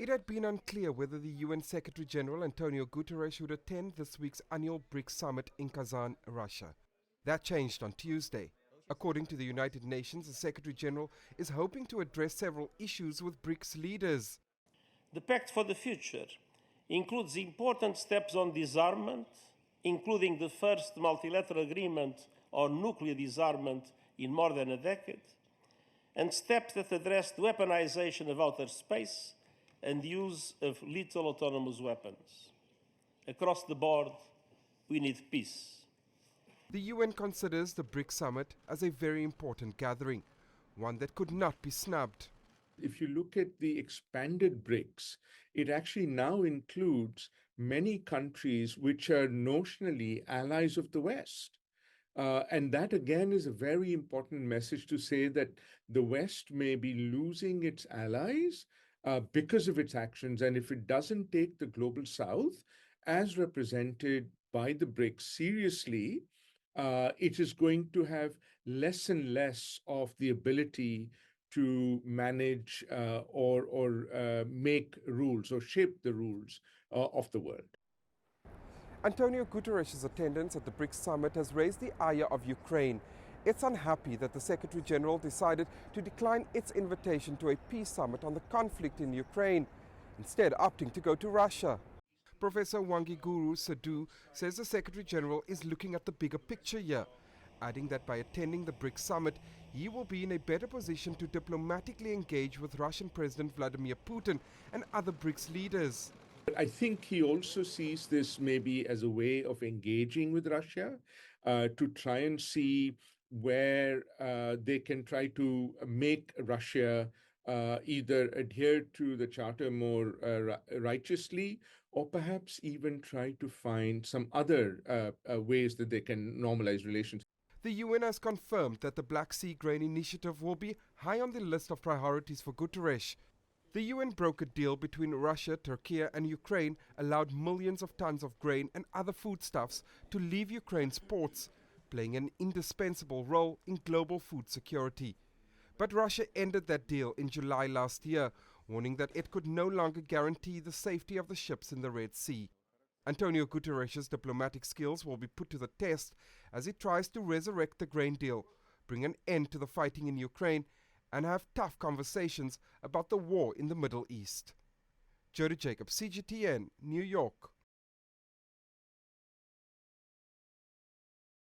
It had been unclear whether the UN Secretary-General Antonio Guterres would attend this week's annual BRICS summit in Kazan, Russia. That changed on Tuesday. According to the United Nations, the Secretary-General is hoping to address several issues with BRICS leaders. The Pact for the Future includes important steps on disarmament, including the first multilateral agreement on nuclear disarmament in more than a decade, and steps that address the weaponization of outer space and the use of lethal autonomous weapons. Across the board, we need peace. The UN considers the BRICS summit as a very important gathering, one that could not be snubbed. If you look at the expanded BRICS, it actually now includes many countries which are notionally allies of the West. And that, again, is a very important message to say that the West may be losing its allies because of its actions. And if it doesn't take the global South, as represented by the BRICS, seriously, it is going to have less and less of the ability to manage or make rules or shape the rules of the world. Antonio Guterres' attendance at the BRICS summit has raised the ire of Ukraine. It's unhappy that the Secretary-General decided to decline its invitation to a peace summit on the conflict in Ukraine, instead opting to go to Russia. Professor Wangiguru Sadhu says the Secretary-General is looking at the bigger picture here, adding that by attending the BRICS summit, he will be in a better position to diplomatically engage with Russian President Vladimir Putin and other BRICS leaders. I think he also sees this maybe as a way of engaging with Russia to try and see where they can try to make Russia either adhere to the charter more righteously, or perhaps even try to find some other ways that they can normalize relations. The UN has confirmed that the Black Sea Grain Initiative will be high on the list of priorities for Guterres. The UN brokered deal between Russia, Turkey and Ukraine allowed millions of tons of grain and other foodstuffs to leave Ukraine's ports, playing an indispensable role in global food security. But Russia ended that deal in July last year, warning that it could no longer guarantee the safety of the ships in the Red Sea. Antonio Guterres' diplomatic skills will be put to the test as he tries to resurrect the grain deal, bring an end to the fighting in Ukraine, and have tough conversations about the war in the Middle East. Jody Jacobs, CGTN, New York.